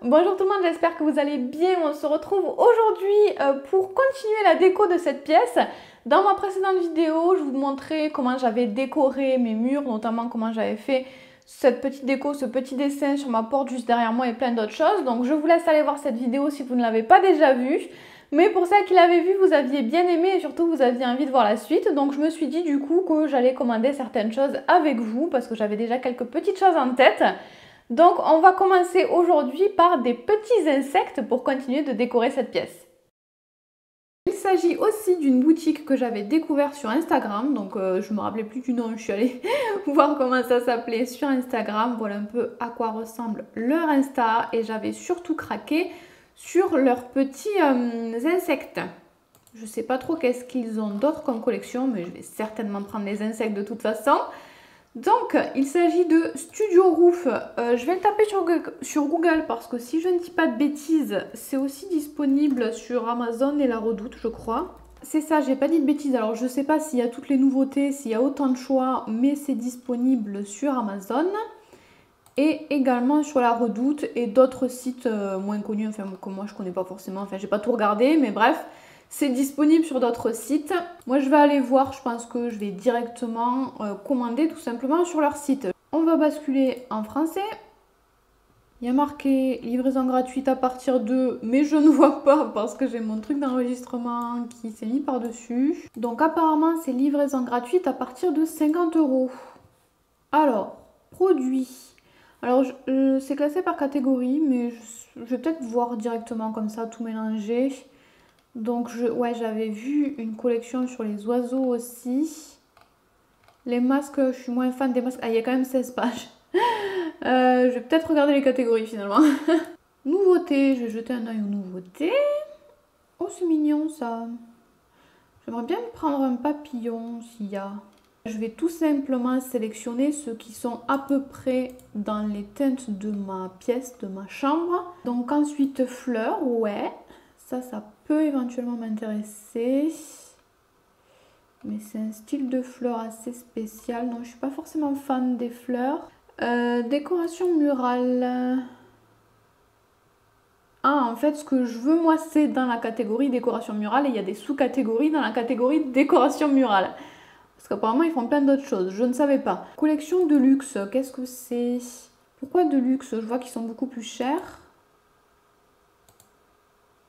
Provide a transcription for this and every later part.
Bonjour tout le monde, j'espère que vous allez bien. On se retrouve aujourd'hui pour continuer la déco de cette pièce. Dans ma précédente vidéo, je vous montrais comment j'avais décoré mes murs, notamment comment j'avais fait cette petite déco, ce petit dessin sur ma porte juste derrière moi et plein d'autres choses. Donc je vous laisse aller voir cette vidéo si vous ne l'avez pas déjà vue. Mais pour celles qui l'avaient vue, vous aviez bien aimé et surtout vous aviez envie de voir la suite. Donc je me suis dit du coup que j'allais commander certaines choses avec vous parce que j'avais déjà quelques petites choses en tête. Donc on va commencer aujourd'hui par des petits insectes pour continuer de décorer cette pièce. Il s'agit aussi d'une boutique que j'avais découverte sur Instagram, donc je ne me rappelais plus du nom, je suis allée voir comment ça s'appelait sur Instagram. Voilà un peu à quoi ressemble leur Insta et j'avais surtout craqué sur leurs petits insectes. Je ne sais pas trop qu'est-ce qu'ils ont d'autre comme collection, mais je vais certainement prendre les insectes de toute façon. Donc, il s'agit de Studio Roof. Je vais le taper sur Google parce que si je ne dis pas de bêtises, c'est aussi disponible sur Amazon et La Redoute, je crois. C'est ça, j'ai pas dit de bêtises. Alors, je sais pas s'il y a toutes les nouveautés, s'il y a autant de choix, mais c'est disponible sur Amazon et également sur La Redoute et d'autres sites moins connus, enfin que moi je connais pas forcément. Enfin, j'ai pas tout regardé, mais bref. C'est disponible sur d'autres sites. Moi, je vais aller voir. Je pense que je vais directement commander tout simplement sur leur site. On va basculer en français. Il y a marqué livraison gratuite à partir de... Mais je ne vois pas parce que j'ai mon truc d'enregistrement qui s'est mis par-dessus. Donc apparemment, c'est livraison gratuite à partir de 50 €. Alors, produits. Alors, c'est classé par catégorie, mais je vais peut-être voir directement comme ça, tout mélanger. Donc, ouais, j'avais vu une collection sur les oiseaux aussi. Les masques, je suis moins fan des masques. Ah, il y a quand même 16 pages. Je vais peut-être regarder les catégories finalement. Nouveautés, je vais jeter un œil aux nouveautés. Oh, c'est mignon ça. J'aimerais bien prendre un papillon s'il y a. Je vais tout simplement sélectionner ceux qui sont à peu près dans les teintes de ma pièce, de ma chambre. Donc ensuite, fleurs, ouais. Ça peut éventuellement m'intéresser. Mais c'est un style de fleurs assez spécial. Non, je suis pas forcément fan des fleurs. Décoration murale. Ah, en fait, ce que je veux, moi, c'est dans la catégorie décoration murale. Et il y a des sous-catégories dans la catégorie décoration murale. Parce qu'apparemment, ils font plein d'autres choses. Je ne savais pas. Collection de luxe. Qu'est-ce que c'est? Pourquoi de luxe? Je vois qu'ils sont beaucoup plus chers.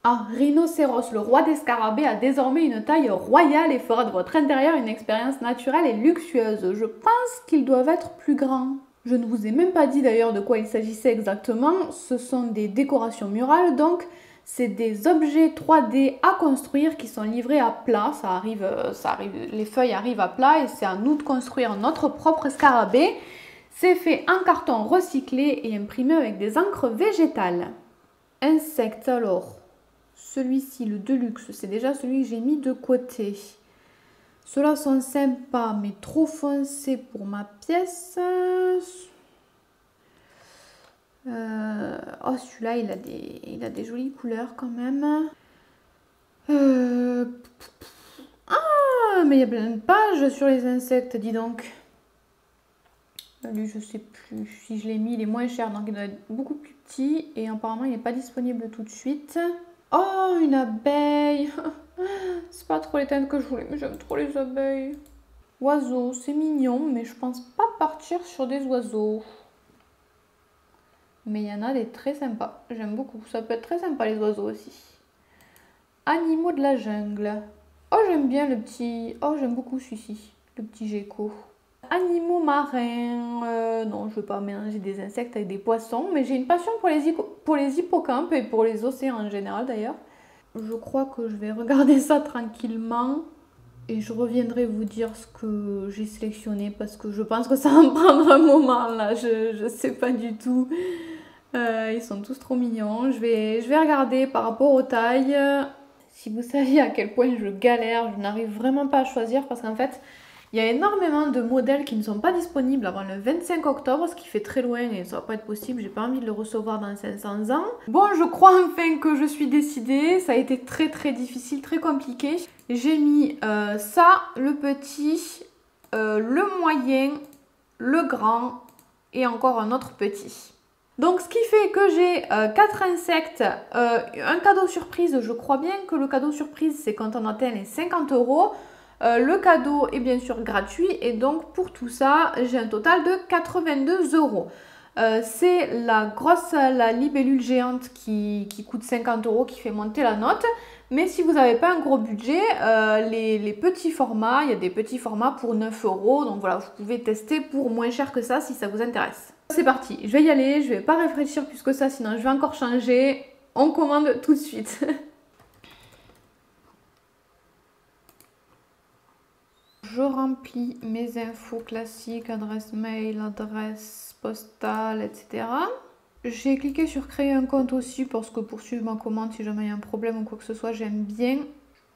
Ah, Rhinocéros, le roi des scarabées, a désormais une taille royale et fera de votre intérieur une expérience naturelle et luxueuse. Je pense qu'ils doivent être plus grands. Je ne vous ai même pas dit d'ailleurs de quoi il s'agissait exactement. Ce sont des décorations murales, donc c'est des objets 3D à construire qui sont livrés à plat. Les feuilles arrivent à plat et c'est à nous de construire notre propre scarabée. C'est fait en carton recyclé et imprimé avec des encres végétales. Insectes alors. Celui-ci, le Deluxe, c'est déjà celui que j'ai mis de côté. Ceux-là sont sympas, mais trop foncés pour ma pièce. Oh, celui-là, il a des jolies couleurs quand même. Ah, mais il y a plein de pages sur les insectes, dis donc. Lui, je sais plus si je l'ai mis, il est moins cher, donc il doit être beaucoup plus petit. Et apparemment, il n'est pas disponible tout de suite. Oh, une abeille. C'est pas trop les teintes que je voulais, mais j'aime trop les abeilles. Oiseaux, c'est mignon, mais je pense pas partir sur des oiseaux. Mais il y en a des très sympas. J'aime beaucoup. Ça peut être très sympa les oiseaux aussi. Animaux de la jungle. Oh, j'aime bien le petit... Oh, j'aime beaucoup celui-ci. Le petit gecko. Animaux marins. Non, je veux pas mélanger des insectes avec des poissons, mais j'ai une passion pour les hippocampes et pour les océans en général d'ailleurs. Je crois que je vais regarder ça tranquillement et je reviendrai vous dire ce que j'ai sélectionné parce que je pense que ça va me prendre un moment là, je sais pas du tout. Ils sont tous trop mignons. Je vais regarder par rapport aux tailles. Si vous saviez à quel point je galère, je n'arrive vraiment pas à choisir parce qu'en fait, il y a énormément de modèles qui ne sont pas disponibles avant le 25 octobre, ce qui fait très loin et ça va pas être possible. J'ai pas envie de le recevoir dans 500 ans. Bon, je crois enfin que je suis décidée. Ça a été très très difficile, très compliqué. J'ai mis ça, le petit, le moyen, le grand et encore un autre petit. Donc ce qui fait que j'ai 4 insectes, un cadeau surprise. Je crois bien que le cadeau surprise c'est quand on atteint les 50 €. Le cadeau est bien sûr gratuit et donc pour tout ça j'ai un total de 82 €. C'est la libellule géante qui coûte 50 € qui fait monter la note. Mais si vous n'avez pas un gros budget, les petits formats, il y a des petits formats pour 9 €. Donc voilà, vous pouvez tester pour moins cher que ça si ça vous intéresse. C'est parti, je vais y aller, je vais pas réfléchir plus que ça, sinon je vais encore changer. On commande tout de suite. Je remplis mes infos classiques, adresse mail, adresse postale, etc. J'ai cliqué sur créer un compte aussi parce que pour suivre ma commande, si jamais il y a un problème ou quoi que ce soit, j'aime bien.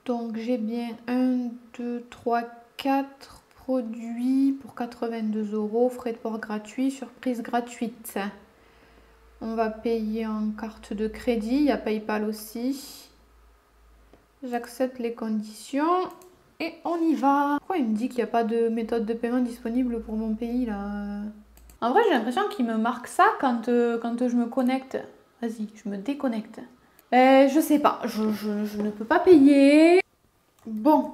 Donc j'ai bien 1, 2, 3, 4 produits pour 82 €, frais de port gratuits, surprise gratuite. On va payer en carte de crédit, il y a PayPal aussi. J'accepte les conditions. Et on y va. Pourquoi il me dit qu'il n'y a pas de méthode de paiement disponible pour mon pays là? En vrai, j'ai l'impression qu'il me marque ça quand je me connecte. Vas-y, je me déconnecte. Je sais pas, je ne peux pas payer. Bon,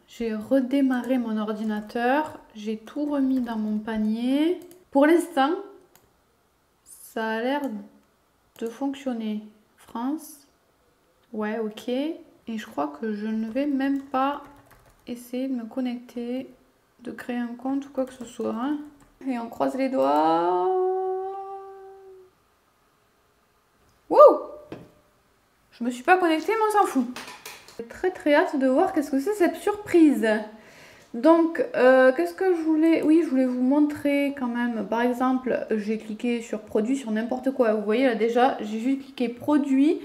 j'ai redémarré mon ordinateur. J'ai tout remis dans mon panier. Pour l'instant, ça a l'air de fonctionner. France. Ouais, ok. Et je crois que je ne vais même pas essayer de me connecter, de créer un compte ou quoi que ce soit. Hein. Et on croise les doigts. Wouh! Je me suis pas connectée, mais on s'en fout. J'ai très hâte de voir qu'est-ce que c'est cette surprise. Donc, qu'est-ce que je voulais... Oui, je voulais vous montrer quand même. Par exemple, j'ai cliqué sur produit, sur n'importe quoi. Vous voyez là déjà, j'ai juste cliqué produit.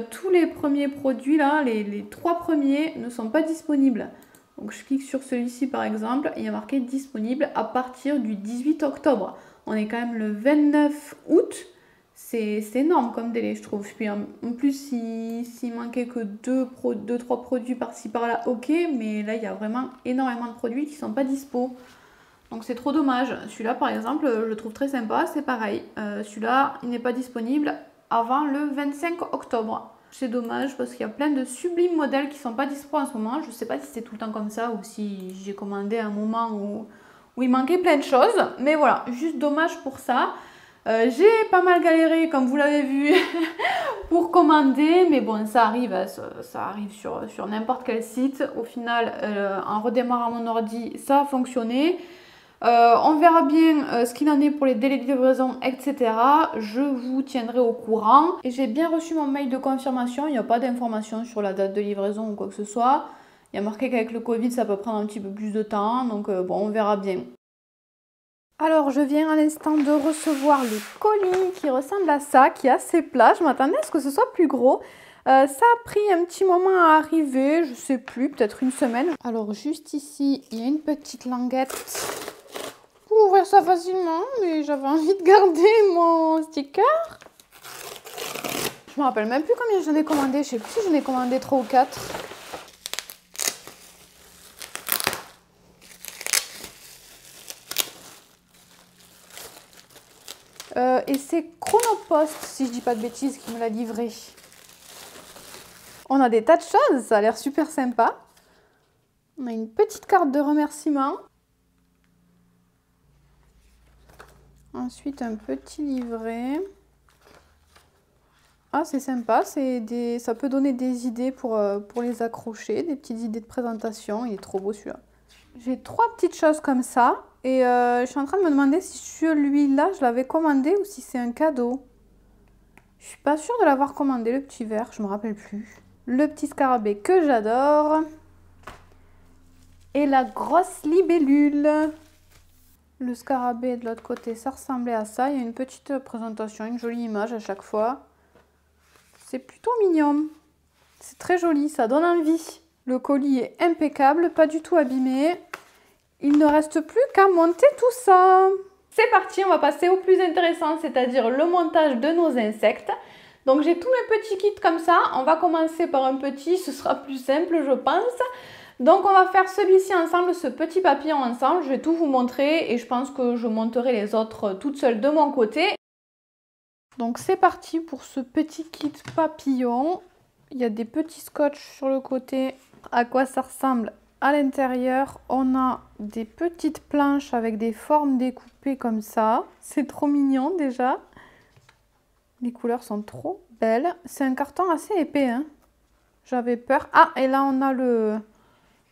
Tous les premiers produits là, les 3 premiers ne sont pas disponibles. Donc je clique sur celui-ci par exemple, et il y a marqué disponible à partir du 18 octobre. On est quand même le 29 août. C'est énorme comme délai, je trouve. Puis en plus, s'il manquait que 2-3 produits par-ci par-là, ok. Mais là, il y a vraiment énormément de produits qui ne sont pas dispo. Donc c'est trop dommage. Celui-là, par exemple, je le trouve très sympa. C'est pareil. Celui-là, il n'est pas disponible avant le 25 octobre. C'est dommage parce qu'il y a plein de sublimes modèles qui ne sont pas dispo en ce moment. Je ne sais pas si c'est tout le temps comme ça ou si j'ai commandé à un moment où il manquait plein de choses. Mais voilà, juste dommage pour ça. J'ai pas mal galéré, comme vous l'avez vu, pour commander. Mais bon, ça arrive sur n'importe quel site. Au final, en redémarrant mon ordi, ça a fonctionné. On verra bien ce qu'il en est pour les délais de livraison, etc. Je vous tiendrai au courant. Et j'ai bien reçu mon mail de confirmation. Il n'y a pas d'informations sur la date de livraison ou quoi que ce soit. Il y a marqué qu'avec le Covid, ça peut prendre un petit peu plus de temps. Donc bon, on verra bien. Alors, je viens à l'instant de recevoir le colis qui ressemble à ça, qui est assez plat. Je m'attendais à ce que ce soit plus gros. Ça a pris un petit moment à arriver, je sais plus, peut-être une semaine. Alors, juste ici, il y a une petite languette. Pour ouvrir ça facilement, mais j'avais envie de garder mon sticker. Je me rappelle même plus combien j'en ai commandé. Je sais plus si j'en ai commandé 3 ou 4. Et c'est Chronopost, si je dis pas de bêtises, qui me l'a livré. On a des tas de choses, ça a l'air super sympa. On a une petite carte de remerciement. Ensuite, un petit livret. Ah, c'est sympa, ça peut donner des idées pour les accrocher, des petites idées de présentation. Il est trop beau celui-là. J'ai 3 petites choses comme ça. Et je suis en train de me demander si celui-là, je l'avais commandé ou si c'est un cadeau. Je suis pas sûre de l'avoir commandé, le petit verre, je me rappelle plus. Le petit scarabée que j'adore. Et la grosse libellule. Le scarabée de l'autre côté, ça ressemblait à ça. Il y a une petite présentation, une jolie image à chaque fois. C'est plutôt mignon. C'est très joli, ça donne envie. Le colis est impeccable, pas du tout abîmé. Il ne reste plus qu'à monter tout ça. C'est parti, on va passer au plus intéressant, c'est-à-dire le montage de nos insectes. Donc j'ai tous mes petits kits comme ça. On va commencer par un petit, ce sera plus simple je pense. Donc on va faire celui-ci ensemble, ce petit papillon ensemble. Je vais tout vous montrer et je pense que je monterai les autres toute seule de mon côté. Donc c'est parti pour ce petit kit papillon. Il y a des petits scotch sur le côté. À quoi ça ressemble à l'intérieur? On a des petites planches avec des formes découpées comme ça. C'est trop mignon déjà. Les couleurs sont trop belles. C'est un carton assez épais, hein. J'avais peur. Ah, et là on a le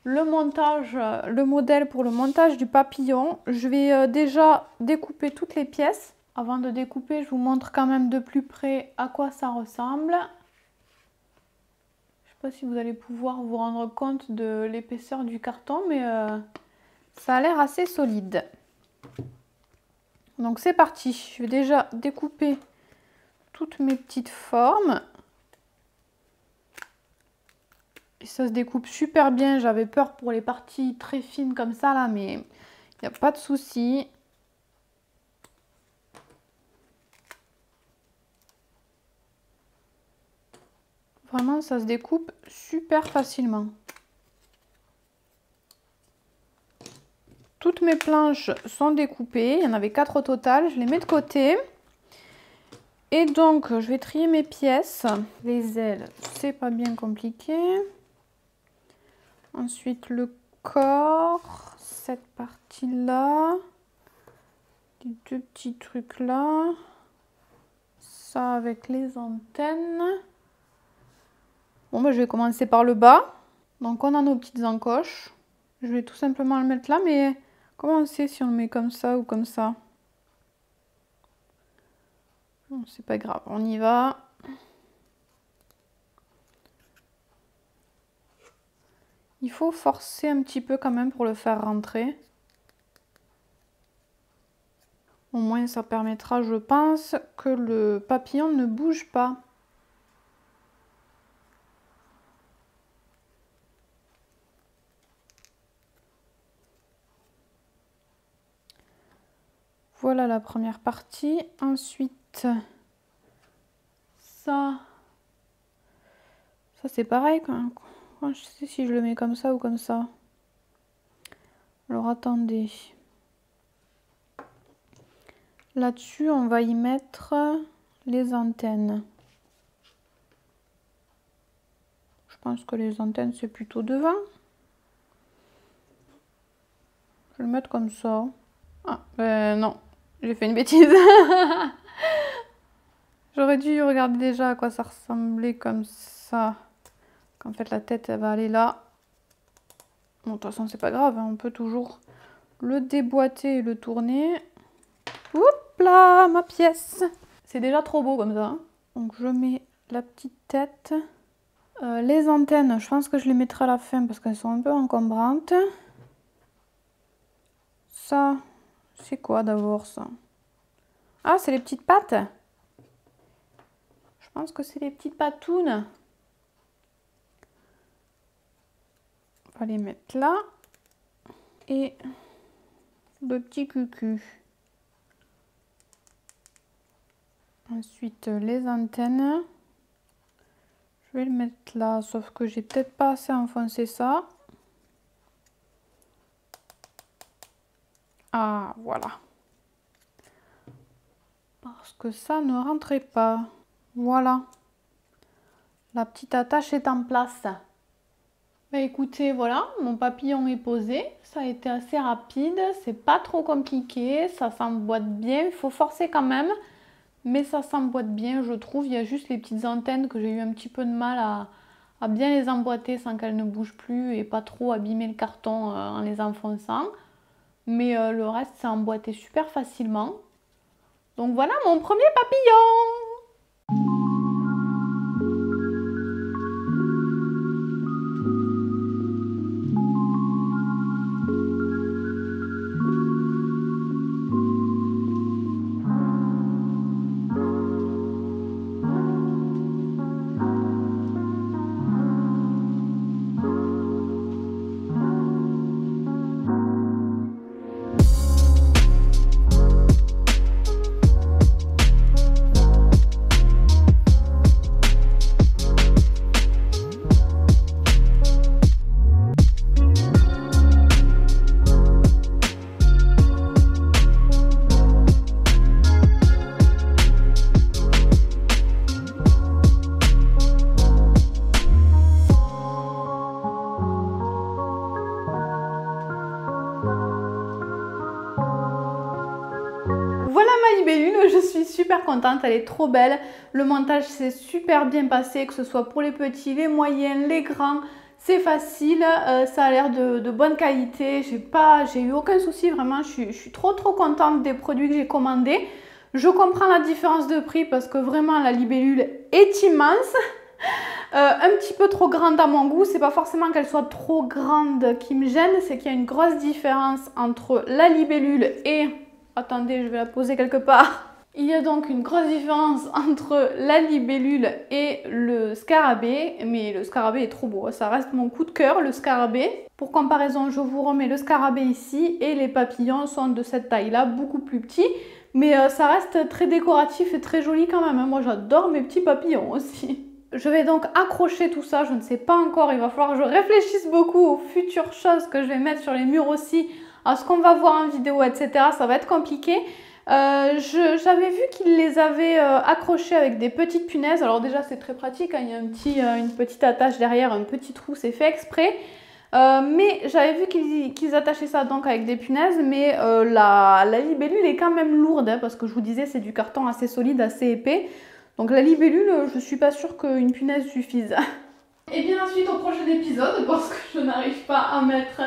montage, le modèle pour le montage du papillon. Je vais déjà découper toutes les pièces. Avant de découper, je vous montre quand même de plus près à quoi ça ressemble. Je ne sais pas si vous allez pouvoir vous rendre compte de l'épaisseur du carton, mais ça a l'air assez solide. Donc c'est parti. Je vais déjà découper toutes mes petites formes. Et ça se découpe super bien. J'avais peur pour les parties très fines comme ça là, mais il n'y a pas de souci. Vraiment, ça se découpe super facilement. Toutes mes planches sont découpées. Il y en avait 4 au total. Je les mets de côté. Et donc, je vais trier mes pièces. Les ailes, c'est pas bien compliqué. Ensuite, le corps, cette partie-là, les 2 petits trucs là, ça avec les antennes. Bon, ben, je vais commencer par le bas. Donc, on a nos petites encoches. Je vais tout simplement le mettre là, mais comment on sait si on le met comme ça ou comme ça? Bon, c'est pas grave, on y va. Il faut forcer un petit peu quand même pour le faire rentrer. Au moins ça permettra, je pense, que le papillon ne bouge pas. Voilà la première partie. Ensuite, ça c'est pareil. Je sais si je le mets comme ça ou comme ça. Alors attendez. Là-dessus, on va y mettre les antennes. Je pense que les antennes, c'est plutôt devant. Je vais le mettre comme ça. Ah, ben non, j'ai fait une bêtise. J'aurais dû regarder déjà à quoi ça ressemblait comme ça. Qu'en fait, la tête, elle va aller là. Bon, de toute façon, c'est pas grave, hein, on peut toujours le déboîter et le tourner. Oups là, ma pièce. C'est déjà trop beau comme ça. Hein. Donc, je mets la petite tête. Les antennes, je pense que je les mettrai à la fin parce qu'elles sont un peu encombrantes. Ça, c'est quoi d'abord ça? Ah, c'est les petites pattes. Je pense que c'est les petites patounes. On va les mettre là. Et le petit cucu. Ensuite, les antennes. Je vais le mettre là, sauf que j'ai peut-être pas assez enfoncé ça. Ah, voilà. Parce que ça ne rentrait pas. Voilà. La petite attache est en place. Bah écoutez, voilà, mon papillon est posé. Ça a été assez rapide. C'est pas trop compliqué. Ça s'emboîte bien. Il faut forcer quand même. Mais ça s'emboîte bien, je trouve. Il y a juste les petites antennes que j'ai eu un petit peu de mal à bien les emboîter sans qu'elles ne bougent plus et pas trop abîmer le carton en les enfonçant. Mais le reste, c'est emboîté super facilement. Donc voilà mon premier papillon! super contente, elle est trop belle. Le montage s'est super bien passé, que ce soit pour les petits, les moyens, les grands. C'est facile, ça a l'air de bonne qualité. J'ai eu aucun souci, vraiment. Je suis trop contente des produits que j'ai commandés. Je comprends la différence de prix parce que vraiment la libellule est immense. Un petit peu trop grande à mon goût, c'est pas forcément qu'elle soit trop grande qui me gêne, c'est qu'il y a une grosse différence entre la libellule et... Attendez, je vais la poser quelque part. Il y a donc une grosse différence entre la libellule et le scarabée, mais le scarabée est trop beau, ça reste mon coup de cœur, le scarabée. Pour comparaison, je vous remets le scarabée ici et les papillons sont de cette taille-là, beaucoup plus petits. Mais ça reste très décoratif et très joli quand même. Moi, j'adore mes petits papillons aussi. Je vais donc accrocher tout ça, je ne sais pas encore, il va falloir que je réfléchisse beaucoup aux futures choses que je vais mettre sur les murs aussi, à ce qu'on va voir en vidéo, etc. Ça va être compliqué. J'avais vu qu'ils les avaient accrochés avec des petites punaises. Alors déjà, c'est très pratique, hein. Il y a une petite attache derrière, un petit trou, c'est fait exprès. Mais j'avais vu qu'ils attachaient ça donc avec des punaises, mais la libellule est quand même lourde, hein, parce que je vous disais, c'est du carton assez solide, assez épais. Donc la libellule, je suis pas sûre qu'une punaise suffise. Et bien ensuite au prochain épisode, parce que je n'arrive pas à mettre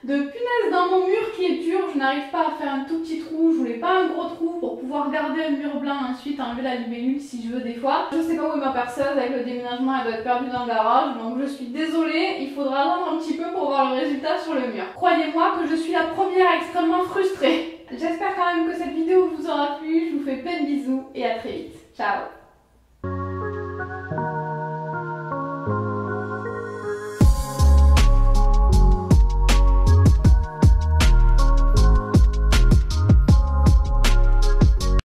de punaise dans mon mur qui est dur, je n'arrive pas à faire un tout petit trou, je voulais pas un gros trou pour pouvoir garder un mur blanc ensuite, enlever la libellule si je veux des fois. Je sais pas où est ma perceuse, avec le déménagement elle doit être perdue dans le garage, donc je suis désolée, il faudra attendre un petit peu pour voir le résultat sur le mur. Croyez-moi que je suis la première extrêmement frustrée. J'espère quand même que cette vidéo vous aura plu, je vous fais plein de bisous et à très vite. Ciao!